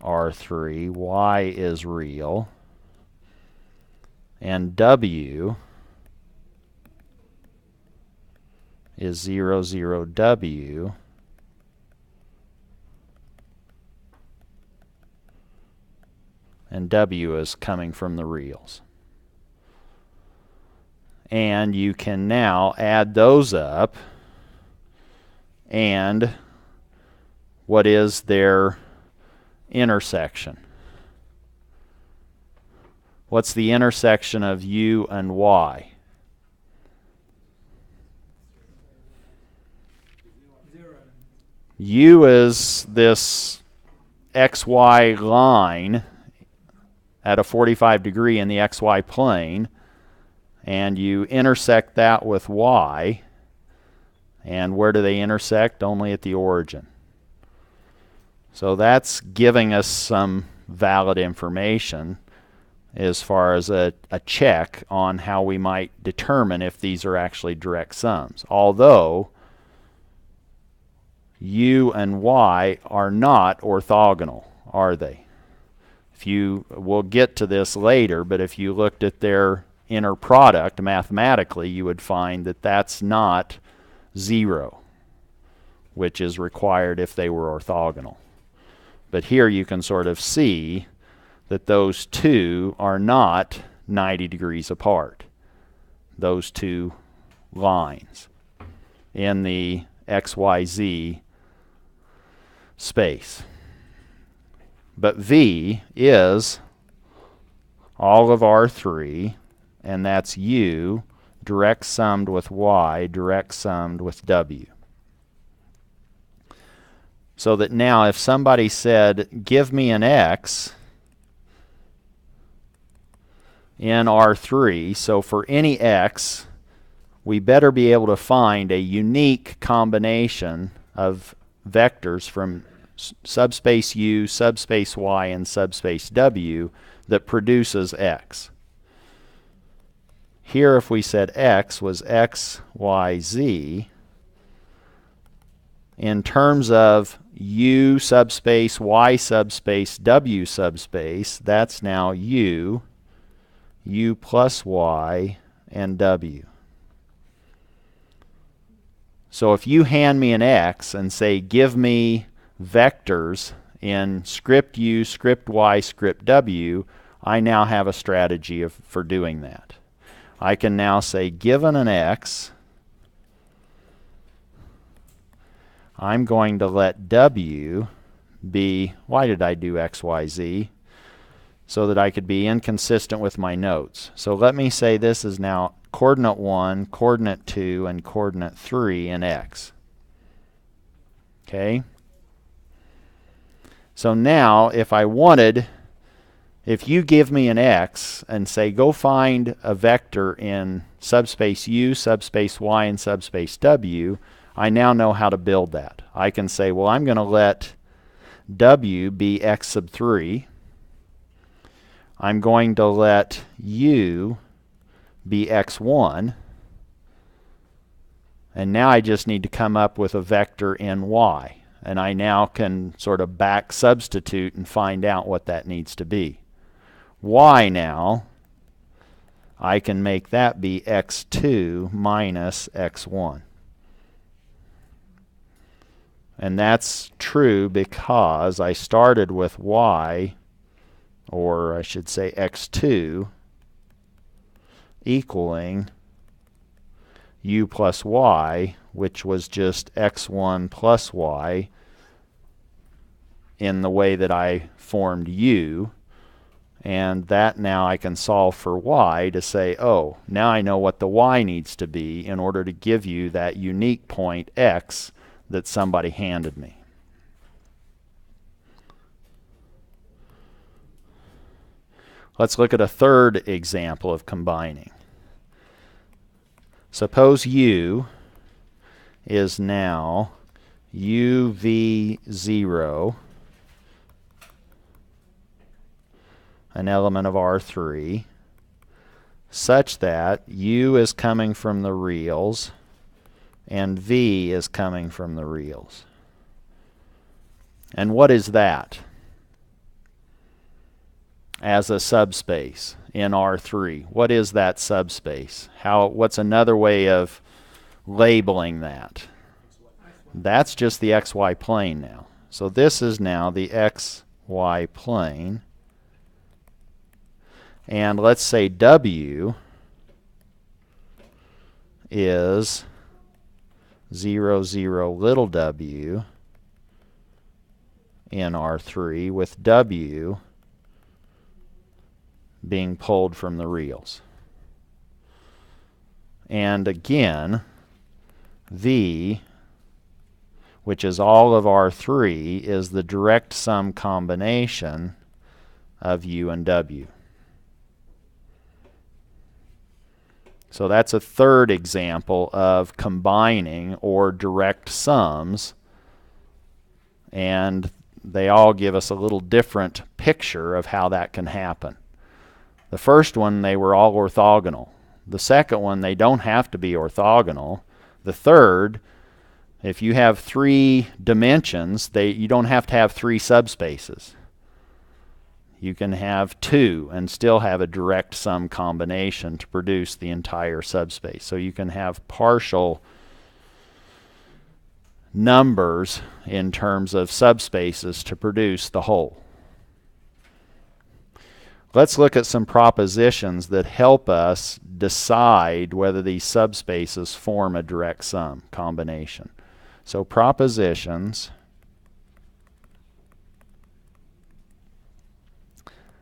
R3. Y is real. And W is 0, 0 W, and W is coming from the reals. And you can now add those up, and what is their intersection? What's the intersection of U and Y? 0. U is this XY line at a 45 degree in the XY plane, and you intersect that with Y, and where do they intersect? Only at the origin. So that's giving us some valid information as far as a check on how we might determine if these are actually direct sums. Although u and y are not orthogonal, are they? We'll get to this later, but if you looked at their inner product mathematically, you would find that that's not 0, which is required if they were orthogonal. But here you can sort of see that those two are not 90 degrees apart, those two lines in the XYZ space. But V is all of R3, and that's U direct summed with Y direct summed with W. So that now if somebody said, give me an X in R3, so for any X, we better be able to find a unique combination of vectors from subspace U, subspace Y, and subspace W that produces X. Here if we said X was X, Y, Z, in terms of U subspace, Y subspace, W subspace, that's now U, U plus Y, and W. So if you hand me an X and say, give me vectors in script U, script Y, script W, I now have a strategy for doing that. I can now say, given an X, I'm going to let W be, why did I do X, Y, Z? So that I could be inconsistent with my notes. So let me say this is now coordinate 1, coordinate 2, and coordinate 3 in X. Okay? So now if you give me an X and say go find a vector in subspace U, subspace Y, and subspace W, I now know how to build that. I can say, well, I'm going to let W be X sub 3. I'm going to let U be X1. And now I just need to come up with a vector in Y. And I now can sort of back substitute and find out what that needs to be. Y now, I can make that be X2 minus X1. And that's true because I started with Y, or I should say X2, equaling U plus Y, which was just X1 plus Y in the way that I formed U. And that now I can solve for Y to say, oh, now I know what the Y needs to be in order to give you that unique point X that somebody handed me. Let's look at a third example of combining. Suppose U is now UV0, an element of R3, such that U is coming from the reals and V is coming from the reals. And what is that as a subspace in R3? What is that subspace? What's another way of labeling that? That's just the XY plane now. So this is now the XY plane. And let's say W is 0, 0, little w in R3, with W being pulled from the reals. And again, V, which is all of R3, is the direct sum combination of U and W. So that's a third example of combining or direct sums, and they all give us a little different picture of how that can happen. The first one, they were all orthogonal. The second one, they don't have to be orthogonal. The third, If you have 3 dimensions, you don't have to have 3 subspaces. You can have 2 and still have a direct sum combination to produce the entire subspace. So you can have partial numbers in terms of subspaces to produce the whole. Let's look at some propositions that help us decide whether these subspaces form a direct sum combination. So propositions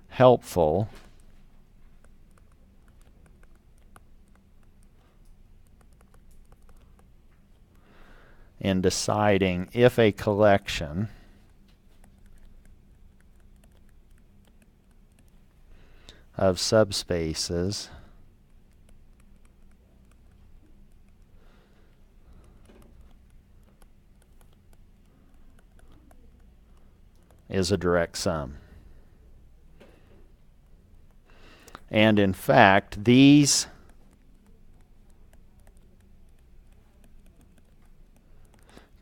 helpful in deciding if a collection of subspaces is a direct sum. And in fact, these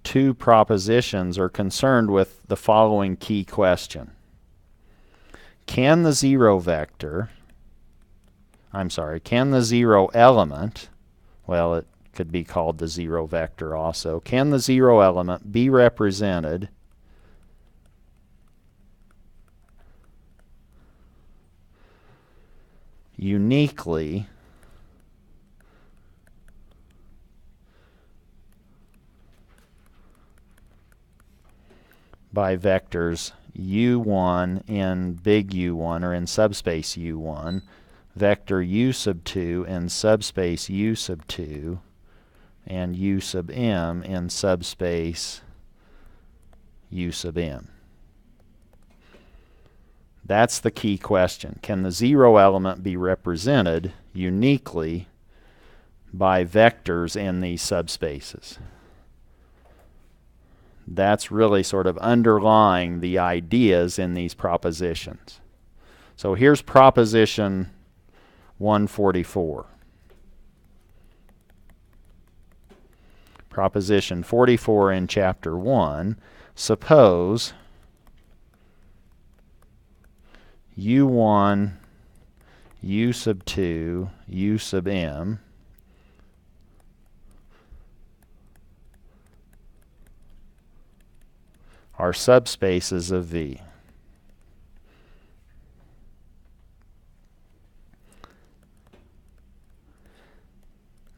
two propositions are concerned with the following key question. Can the zero element, well, it could be called the zero vector also, can the zero element be represented uniquely by vectors u1 in big U1 or in subspace U1, vector u sub 2 in subspace u sub 2, and u sub m in subspace u sub m. That's the key question. Can the zero element be represented uniquely by vectors in these subspaces? That's really sort of underlying the ideas in these propositions. So here's proposition 144. Proposition 44 in chapter 1. Suppose u1, u sub 2, u sub m are subspaces of V.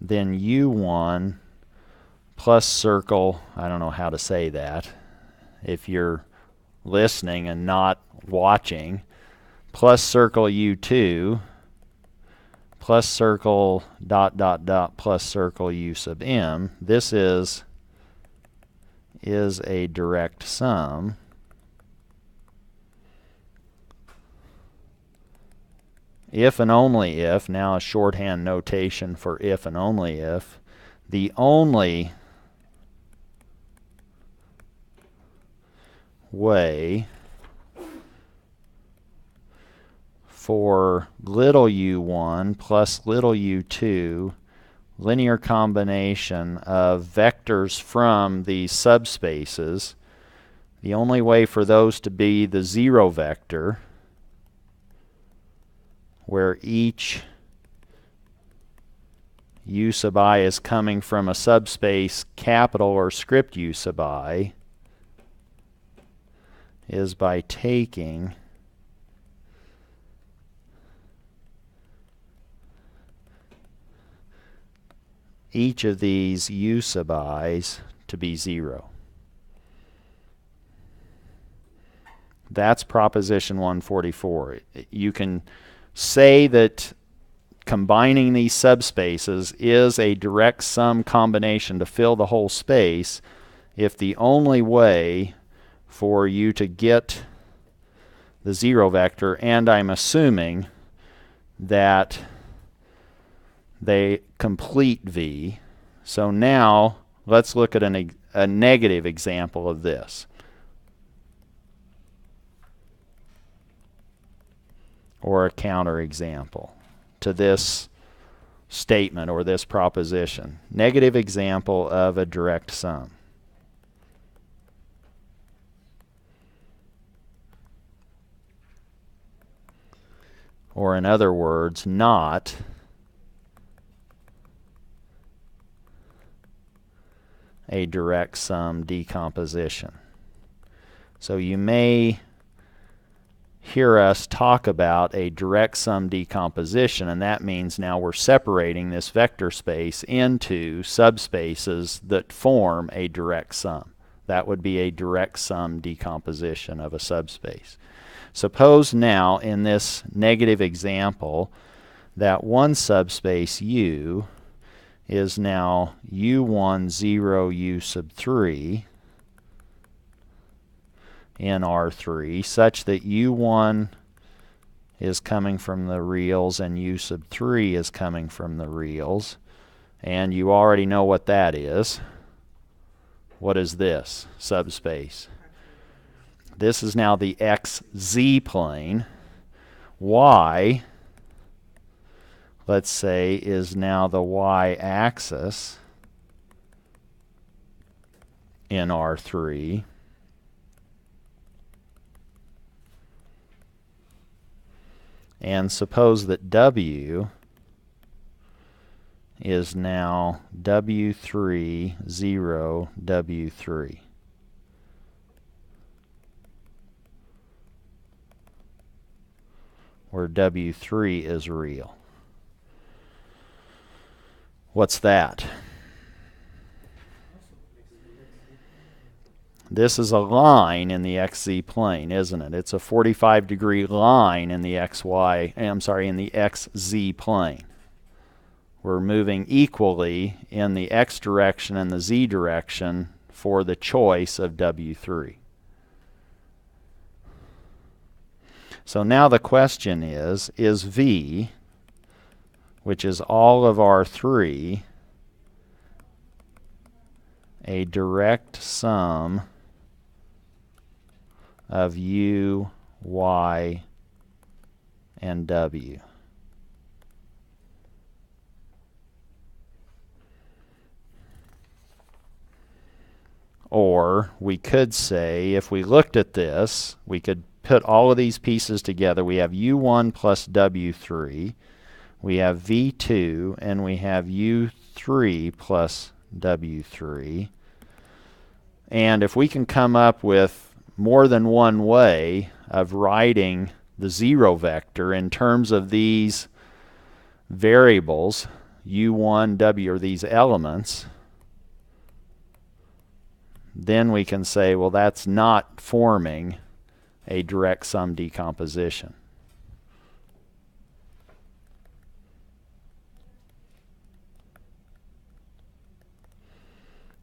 Then U1 plus circle, I don't know how to say that if you're listening and not watching, plus circle U2 plus circle dot dot dot plus circle U sub M. This is a direct sum if and only if, now a shorthand notation for if and only if, the only way for little u1 plus little u2 linear combination of vectors from these subspaces, the only way for those to be the zero vector, where each u sub I is coming from a subspace capital or script u sub I, is by taking each of these u sub i's to be 0. That's proposition 144. You can say that combining these subspaces is a direct sum combination to fill the whole space if the only way for you to get the zero vector, and I'm assuming that they complete V. So now let's look at a negative example of this, or a counter example to this statement or this proposition. Negative example of a direct sum. or in other words, not a direct sum decomposition. So you may hear us talk about a direct sum decomposition, and that means now we're separating this vector space into subspaces that form a direct sum. That would be a direct sum decomposition of a subspace. Suppose now in this negative example that one subspace U is now U1, 0, U sub 3 in R3, such that U1 is coming from the reals and U sub 3 is coming from the reals. And you already know what that is. What is this subspace? This is now the XZ plane. Y, let's say, is now the y-axis in R3. And suppose that W is now W3, 0, W3. Where W3 is real. What's that? This is a line in the XZ plane, isn't it? It's a 45-degree line in the in the XZ plane. We're moving equally in the X direction and the Z direction for the choice of W3. So now the question is V, which is all of R3, a direct sum of U, Y, and W? Or we could say, if we looked at this, we could put all of these pieces together. We have U1 plus W3, we have V2, and we have U3 plus W3. And if we can come up with more than one way of writing the zero vector in terms of these variables, U1, W, or these elements, then we can say, well, that's not forming a direct sum decomposition.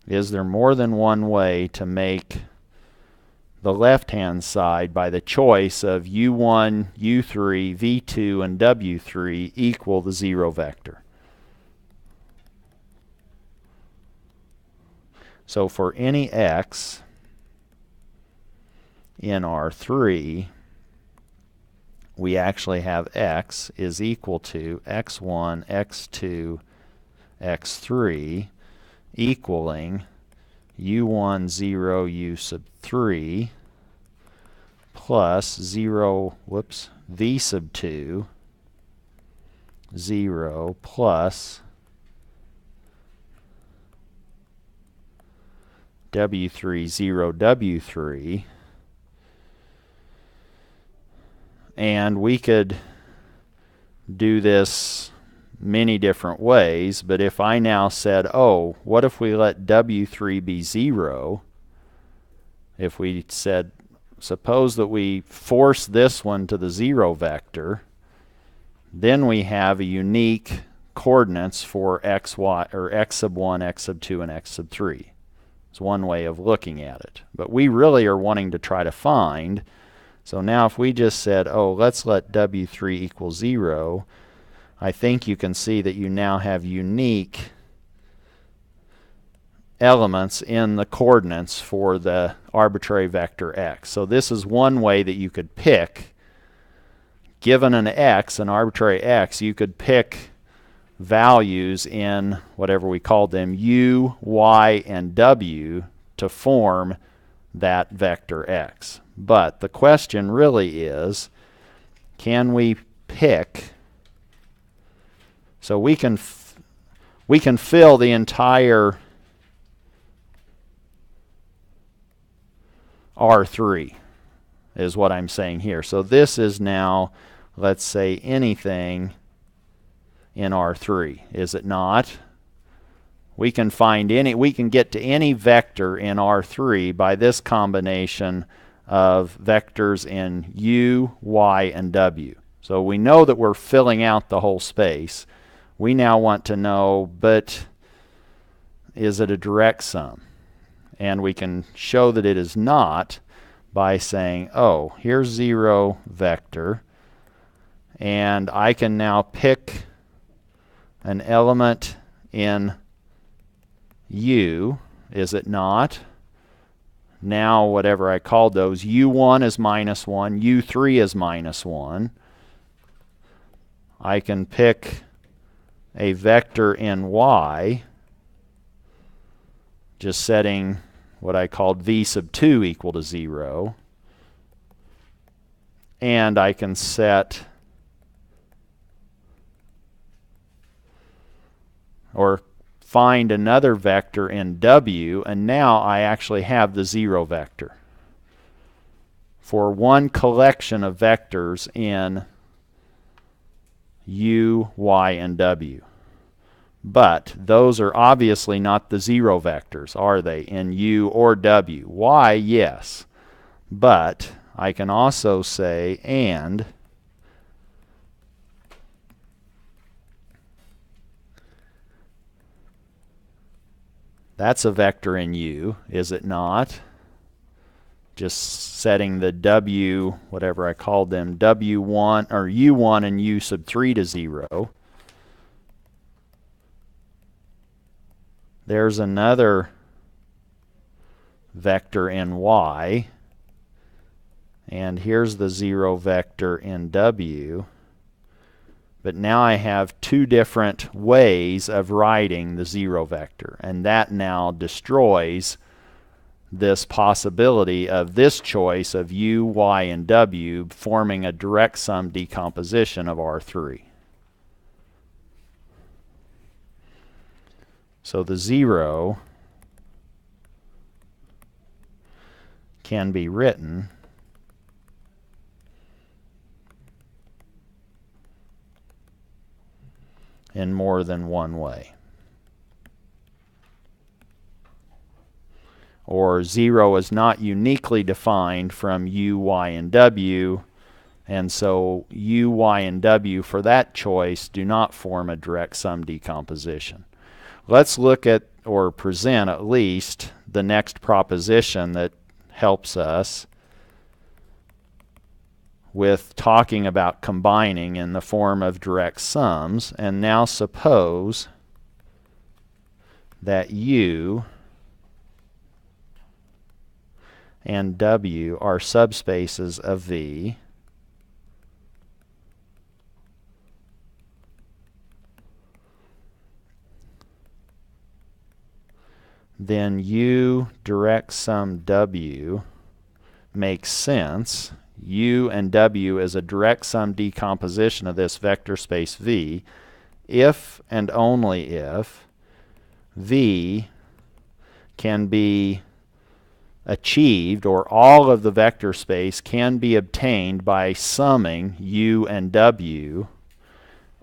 Is there more than one way to make the left-hand side by the choice of U1, U3, V2, and W3 equal the zero vector? So for any x in R3, we actually have x is equal to x1, x2, x3 equaling U1, 0, U sub 3 plus 0, V sub 2, 0 plus W3, 0, W3. And we could do this many different ways, but if I now said, oh, what if we let W3 be 0? If we said, suppose that we force this one to the 0 vector, then we have a unique coordinates for x, y, or x sub 1, x sub 2, and x sub 3. It's one way of looking at it. But we really are wanting to try to find, so now if we just said, oh, let's let W3 equal 0, I think you can see that you now have unique elements in the coordinates for the arbitrary vector x. So this is one way that you could pick. Given an x, an arbitrary x, you could pick values in whatever we called them, u, y, and w, to form that vector x. But the question really is, can we pick, so we can fill the entire R3 is what I'm saying here. So this is now, let's say, anything in R3, is it not? We can get to any vector in R3 by this combination of vectors in u, y, and w. So we know that we're filling out the whole space. We now want to know, but is it a direct sum? And we can show that it is not by saying, oh, here's 0 vector, and I can now pick an element in u, is it not? Now whatever I called those, u1 is minus 1, u3 is minus 1. I can pick a vector in y, just setting what I called v sub 2 equal to 0. And I can set, or find another vector in w, and now I actually have the 0 vector for one collection of vectors in u, y, and w. But those are obviously not the 0 vectors, are they, in u or w? Y, yes. But I can also say, and that's a vector in u, is it not? Just setting the w, whatever I called them, w1 or u1 and u sub 3 to 0. There's another vector in y, and here's the 0 vector in w. But now I have two different ways of writing the 0 vector, and that now destroys this possibility of this choice of u, y, and w forming a direct sum decomposition of R3. So the 0 can be written in more than one way. Or 0 is not uniquely defined from u, y, and w, and so u, y, and w for that choice do not form a direct sum decomposition. Let's look at, or present at least, the next proposition that helps us with talking about combining in the form of direct sums. And now suppose that u and w are subspaces of V, then u direct sum w makes sense. U and w is a direct sum decomposition of this vector space V if and only if V can be achieved, or all of the vector space can be obtained by summing u and w,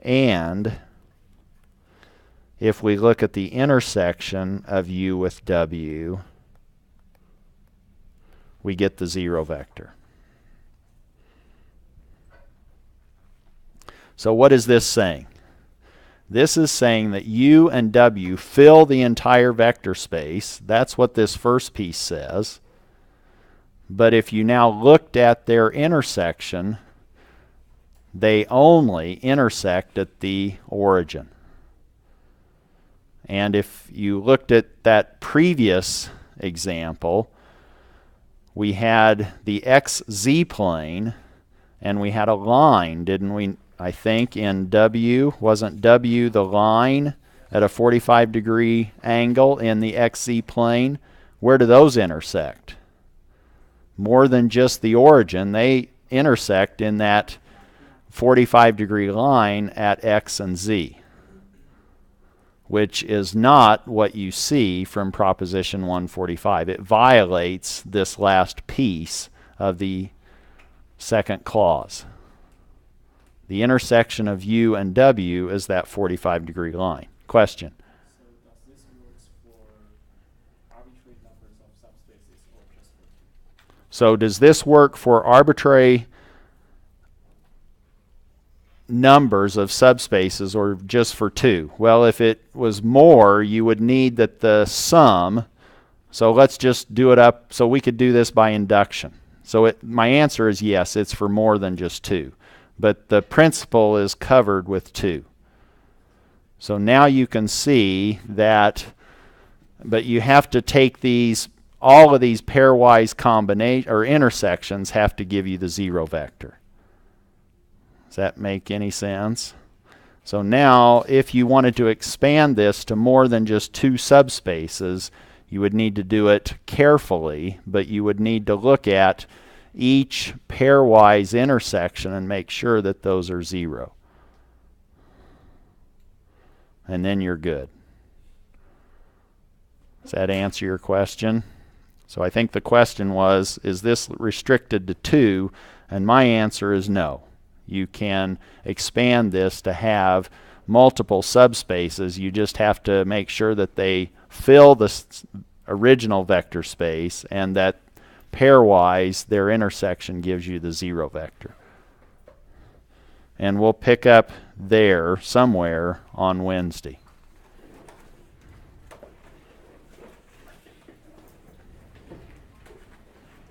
and if we look at the intersection of u with w, we get the 0 vector. So what is this saying? This is saying that u and w fill the entire vector space. That's what this first piece says. But if you now looked at their intersection, they only intersect at the origin. And if you looked at that previous example, we had the xz plane, and we had a line, didn't we? I think in w, wasn't w the line at a 45-degree angle in the xz plane? Where do those intersect? More than just the origin, they intersect in that 45-degree line at X and Z, which is not what you see from Proposition 145. It violates this last piece of the second clause. The intersection of U and W is that 45-degree line. Question? So does this work for arbitrary numbers of subspaces or just for two? So does this work for arbitrary numbers of subspaces or just for two? Well, if it was more, you would need that the sum, so let's just do it up, so we could do this by induction. So my answer is yes, it's for more than just two. But the principle is covered with two. So now you can see that, but you have to take these, all of these pairwise combination or intersections have to give you the zero vector. Does that make any sense? So now if you wanted to expand this to more than just two subspaces, you would need to do it carefully, but you would need to look at each pairwise intersection and make sure that those are zero. And then you're good. Does that answer your question? So I think the question was, is this restricted to two? And my answer is no. You can expand this to have multiple subspaces. You just have to make sure that they fill the original vector space and that pairwise their intersection gives you the zero vector. And we'll pick up there somewhere on Wednesday.